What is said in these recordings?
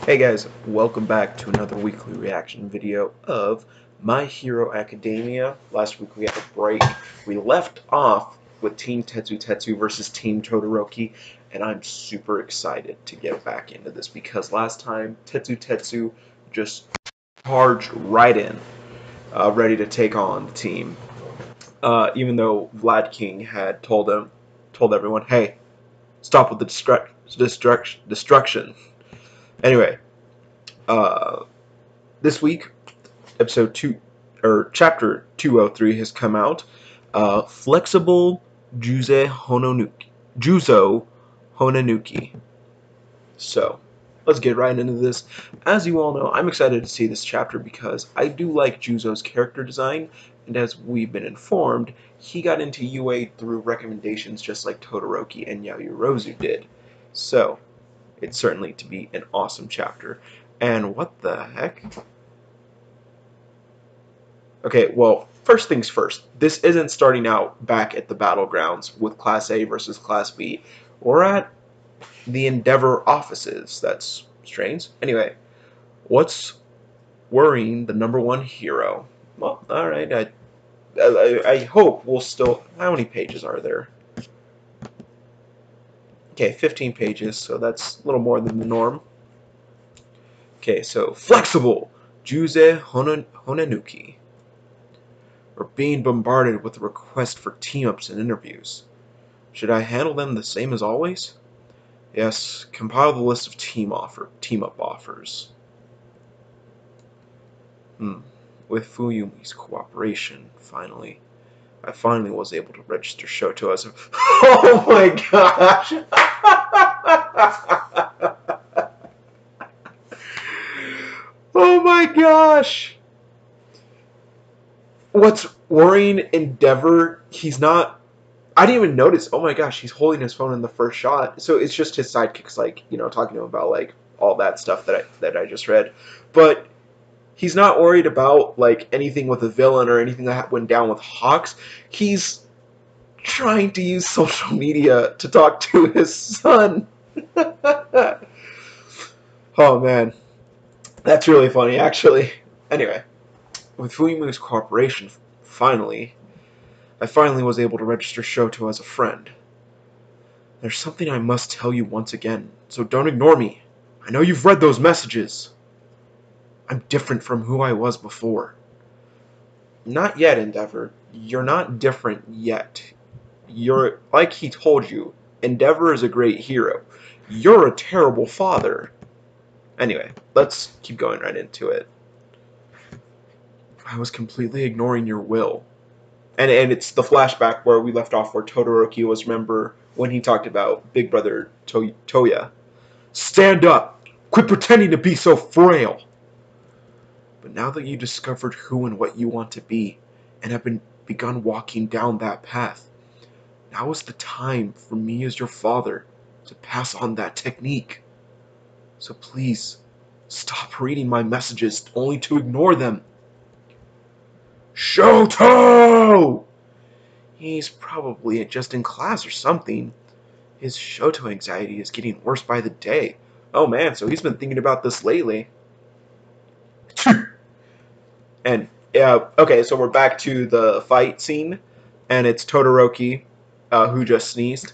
Hey guys, welcome back to another weekly reaction video of My Hero Academia. Last week we had a break. We left off with Team Tetsu Tetsu versus Team Todoroki, and I'm super excited to get back into this because last time Tetsu Tetsu just charged right in, ready to take on the team. Even though Vlad King had told everyone, hey, stop with the destruction. Anyway, uh, this week episode 2 or chapter 203 has come out. Flexible Juzo Honanuki. So let's get right into this. As you all know, I'm excited to see this chapter because I do like Juzo's character design, and as we've been informed, he got into UA through recommendations just like Todoroki and Yaoyorozu did. So it's certainly to be an awesome chapter. And what the heck? Okay, well, first things first. This isn't starting out back at the battlegrounds with Class A versus Class B. We're at the Endeavor offices. That's strange. Anyway, what's worrying the #1 hero? Well, alright, I hope we'll still... How many pages are there? Okay, 15 pages, so that's a little more than the norm. Okay, so Flexible! Juze Honanuki. We're being bombarded with requests for team-ups and interviews. Should I handle them the same as always? Yes, compile the list of team-up offers. With Fuyumi's cooperation, I finally was able to register Shoto as a... Oh my gosh! Oh my gosh! What's worrying Endeavor, he's not... I didn't even notice. Oh my gosh, he's holding his phone in the first shot. So it's just his sidekicks, like, you know, talking to him about, like, all that stuff that I just read. But he's not worried about, like, anything with a villain or anything that went down with Hawks. He's trying to use social media to talk to his son. Oh, man. That's really funny, actually. Anyway, with Fuimu's cooperation, I finally was able to register Shoto as a friend. There's something I must tell you once again, so don't ignore me. I know you've read those messages. I'm different from who I was before. Not yet, Endeavor. You're not different yet. You're, like he told you, Endeavor is a great hero. You're a terrible father. Anyway, let's keep going right into it. I was completely ignoring your will. And it's the flashback where we left off where Todoroki was, remember, when he talked about Big Brother Toya. Stand up! Quit pretending to be so frail! But now that you discovered who and what you want to be, and have begun walking down that path, now is the time for me as your father to pass on that technique. So please, stop reading my messages only to ignore them. Shoto! He's probably just in class or something. His Shoto anxiety is getting worse by the day. Oh man, so he's been thinking about this lately. And yeah, okay, so we're back to the fight scene, and it's Todoroki, who just sneezed.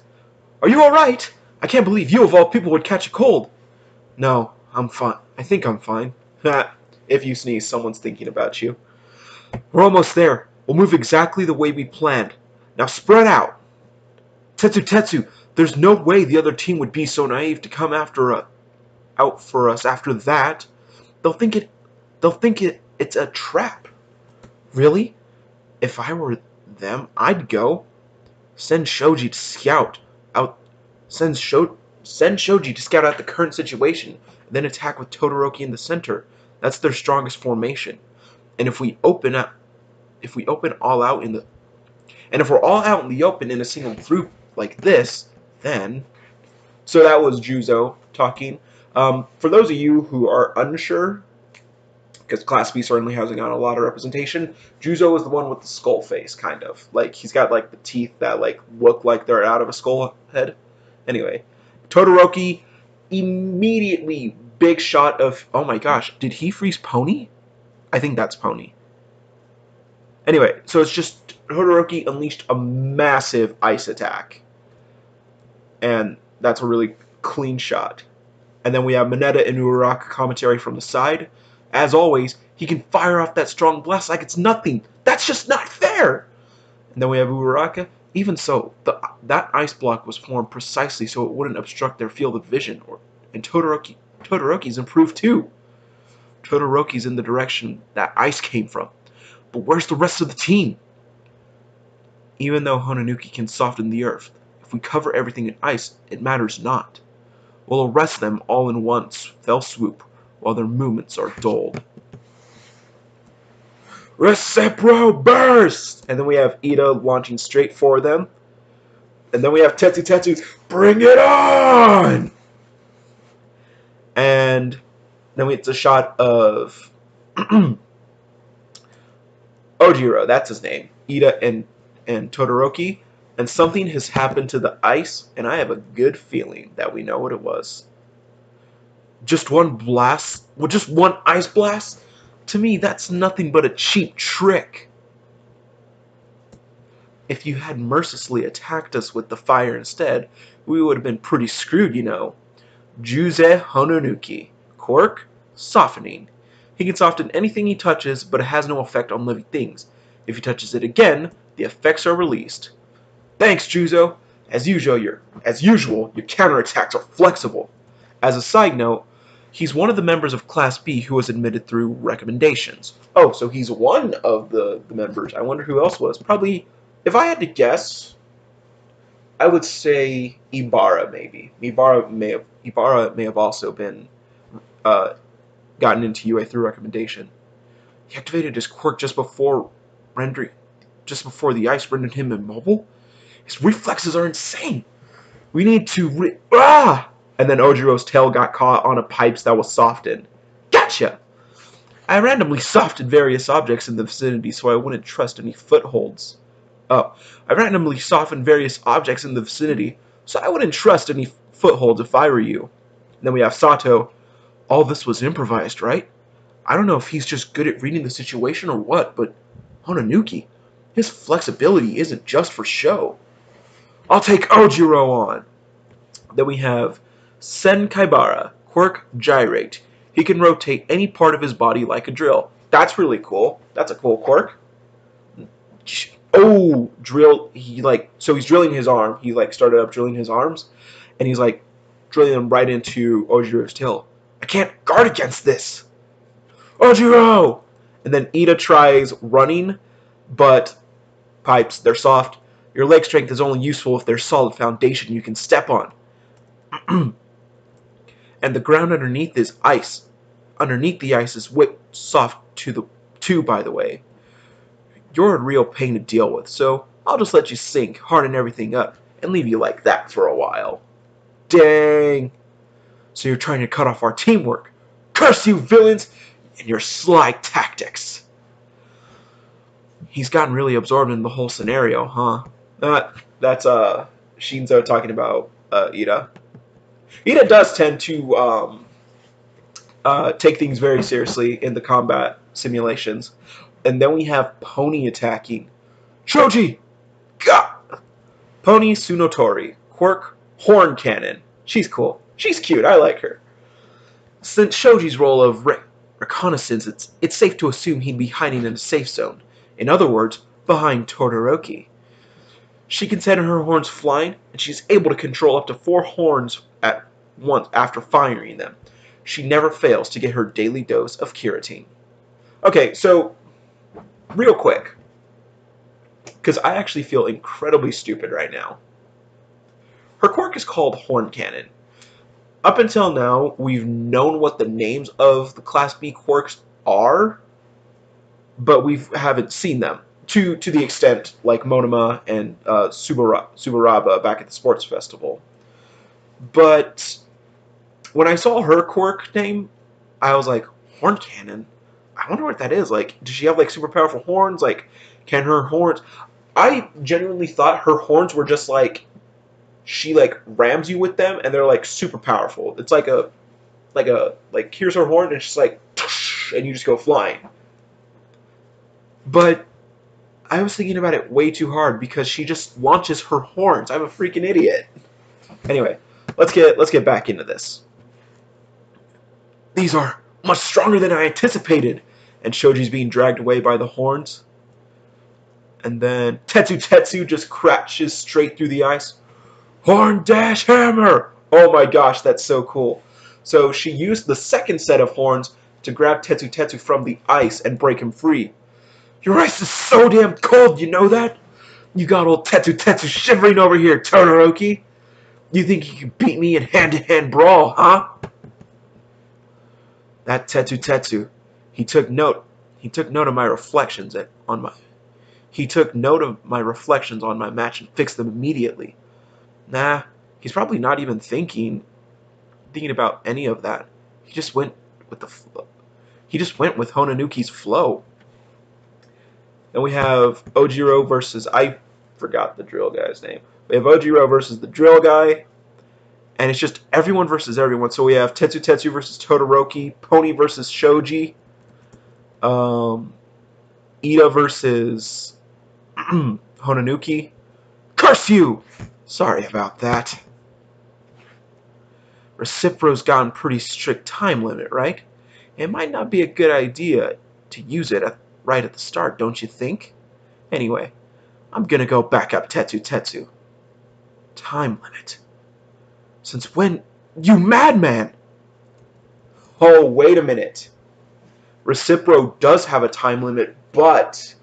Are you alright? I can't believe you of all people would catch a cold. No, I'm fine. I think I'm fine. If you sneeze, someone's thinking about you. We're almost there. We'll move exactly the way we planned. Now spread out. Tetsu Tetsu, there's no way the other team would be so naive to come out for us after that. They'll think it's a trap. Really? If I were them, I'd go. Send Shoji to scout out. Send Shoji to scout out the current situation, and then attack with Todoroki in the center. That's their strongest formation. And if we're all out in the open in a single group like this, then... So that was Juzo talking. For those of you who are unsure, because Class B certainly hasn't got a lot of representation, Juzo is the one with the skull face, kind of. Like, he's got, like, the teeth that, like, look like they're out of a skull head. Anyway, Todoroki immediately big shot of, oh my gosh, did he freeze Pony? I think that's Pony. Anyway, so it's just Todoroki unleashed a massive ice attack. And that's a really clean shot. And then we have Mineta and Uraraka commentary from the side. As always, he can fire off that strong blast like it's nothing. That's just not fair! And then we have Uraraka. Even so, that ice block was formed precisely so it wouldn't obstruct their field of vision. And Todoroki's improved too. Todoroki's in the direction that ice came from. But where's the rest of the team? Even though Hononuki can soften the earth, if we cover everything in ice, it matters not. We'll arrest them all in one fell swoop, while their movements are dulled. Recipro burst! And then we have Ida launching straight for them. And then we have Tetsu, bring it on! And then it's a shot of Ojiro, that's his name. Ida and Todoroki. And something has happened to the ice, and I have a good feeling that we know what it was. Just one blast? Well, just one ice blast? To me, that's nothing but a cheap trick. If you had mercilessly attacked us with the fire instead, we would have been pretty screwed, you know. Juzei Hononuki. Quirk? Softening. He can soften anything he touches, but it has no effect on living things. If he touches it again, the effects are released. Thanks, Juzo. As usual, your counterattacks are flexible. As a side note, he's one of the members of Class B who was admitted through recommendations. Oh, so he's one of the members. I wonder who else was. Probably, if I had to guess, I would say Ibara, maybe. Ibara may have also been gotten into UA through recommendation. He activated his quirk just before the ice rendered him immobile. His reflexes are insane. We need to And then Ojiro's tail got caught on a pipes that was softened. Gotcha! I randomly softened various objects in the vicinity so I wouldn't trust any footholds. I randomly softened various objects in the vicinity so I wouldn't trust any footholds if I were you. And then we have Sato. All this was improvised, right? I don't know if he's just good at reading the situation or what, but Hononuki, his flexibility isn't just for show. I'll take Ojiro on. Then we have Senkaibara, quirk Gyrate. He can rotate any part of his body like a drill. That's really cool. That's a cool quirk. Oh, drill. So he's drilling his arm. He started up drilling his arms, and he's drilling them right into Ojiro's tail. I can't guard against this. Ojiro! And then Ida tries running, but pipes, they're soft. Your leg strength is only useful if there's solid foundation you can step on. And the ground underneath is ice. Underneath the ice is whipped soft too, by the way. You're a real pain to deal with, so I'll just let you sink, harden everything up, and leave you like that for a while. Dang! So you're trying to cut off our teamwork. Curse you, villains, and your sly tactics. He's gotten really absorbed in the whole scenario, huh? That's Shinzo talking about Ida. Ida does tend to take things very seriously in the combat simulations. And then we have Pony attacking. Shoji! Gah! Pony Tsunotori. Quirk, Horn Cannon. She's cool. She's cute. I like her. Since Shoji's role of reconnaissance, it's safe to assume he'd be hiding in a safe zone. In other words, behind Todoroki. She can send her horns flying, and she's able to control up to 4 horns at once after firing them. She never fails to get her daily dose of keratin. Okay, so, real quick, because I actually feel incredibly stupid right now. Her quirk is called Horn Cannon. Up until now, we've known what the names of the Class B quirks are, but we haven't seen them. To the extent like Monoma and Subaraba back at the sports festival. But when I saw her quirk name, I was like, Horn Cannon? I wonder what that is. Does she have super powerful horns? Can her horns... I genuinely thought her horns were just she rams you with them and they're super powerful. It's like a like here's her horn, and it's just like, and you just go flying. But I was thinking about it way too hard because she just launches her horns. I'm a freaking idiot. Anyway, let's get back into this. These are much stronger than I anticipated. And Shoji's being dragged away by the horns. And then Tetsu just crashes straight through the ice. Horn dash hammer! Oh my gosh, that's so cool. So she used the second set of horns to grab Tetsu from the ice and break him free. Your ice is so damn cold, you know that? You got old Tetsu shivering over here, Todoroki. You think you can beat me in hand-to-hand brawl, huh? That Tetsu, he took note of my reflections on my match and fixed them immediately. Nah, he's probably not even thinking about any of that. He just went with the flow. He just went with Hononuki's flow. Then we have Ojiro versus, I forgot the drill guy's name. We have Ojiro versus the drill guy. And it's just everyone versus everyone. So we have Tetsu versus Todoroki, Pony versus Shoji, Ida versus Hononuki. Curse you! Sorry about that. Recipro's got a pretty strict time limit, right? It might not be a good idea to use it right at the start, don't you think? Anyway, I'm gonna go back up Tetsu. Time limit? Since when? You madman! Oh, wait a minute. Recipro does have a time limit, but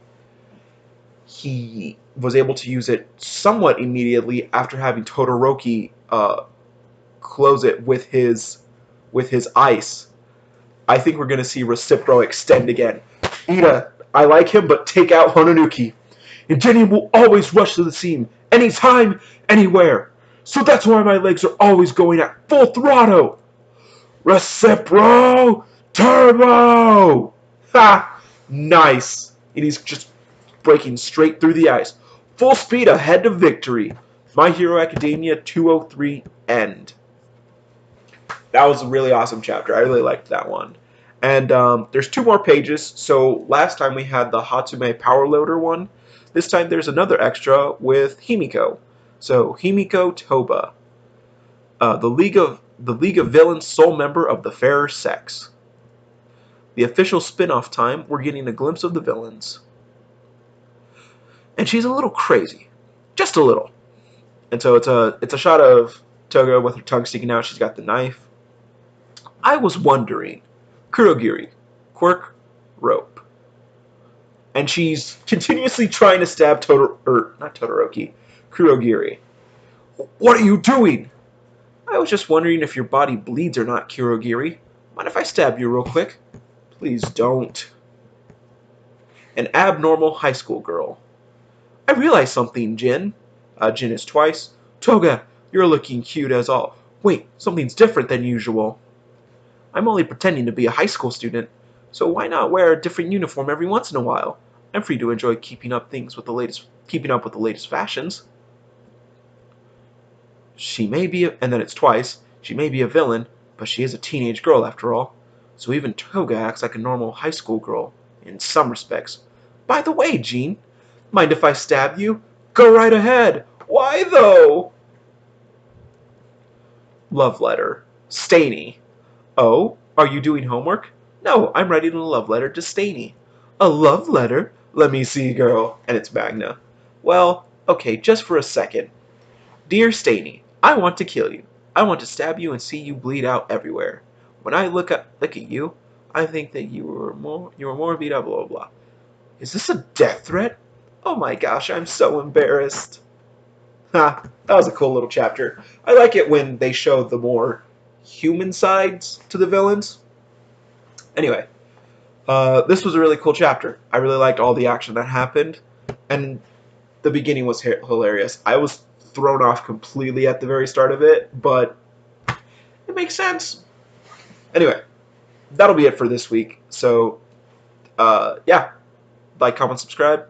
he was able to use it somewhat immediately after having Todoroki close it with his ice. I think we're going to see Recipro extend again. Ida, I like him, but take out Hononuki. Ingenium will always rush to the scene, anytime, anywhere. So that's why my legs are always going at full throttle. Recipro Turbo! Ha! Nice. And he's just breaking straight through the ice. Full speed ahead to victory. My Hero Academia 203 end. That was a really awesome chapter. I really liked that one. And there's 2 more pages. So last time we had the Hatsume Power Loader one. This time there's another extra with Himiko. So Himiko Toba, the League of Villains sole member of the fairer sex. The official spin-off time, we're getting a glimpse of the villains. And she's a little crazy. Just a little. And so it's a shot of Toga with her tongue sticking out. She's got the knife. I was wondering, Kurogiri, quirk, rope. And she's continuously trying to stab not Todoroki, Kurogiri. What are you doing? I was just wondering if your body bleeds or not, Kurogiri. Mind if I stab you real quick? Please don't. An abnormal high school girl. I realized something, Jin. Jin is twice. Toga, you're looking cute as all. Wait, something's different than usual. I'm only pretending to be a high school student, so why not wear a different uniform every once in a while? I'm free to enjoy keeping up with the latest fashions. She may be, and then it's twice, she may be a villain, but she is a teenage girl after all. So even Toga acts like a normal high school girl, in some respects. By the way, Jean, mind if I stab you? Go right ahead. Why though? Love letter. Staney. Oh, are you doing homework? No, I'm writing a love letter to Staney. A love letter? Let me see, girl. And it's Magna. Well, okay, just for a second. Dear Staney, I want to kill you. I want to stab you and see you bleed out everywhere. When I look at you, I think that you were more beat up, blah, blah, blah. Is this a death threat? Oh my gosh, I'm so embarrassed. Ha, that was a cool little chapter. I like it when they show the more human sides to the villains. Anyway, this was a really cool chapter. I really liked all the action that happened, and the beginning was hilarious. I was thrown off completely at the very start of it, but it makes sense. Anyway, that'll be it for this week. So, yeah, like, comment, subscribe,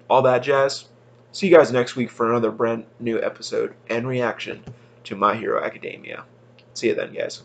all that jazz. See you guys next week for another brand new episode and reaction to My Hero Academia. See you then, guys.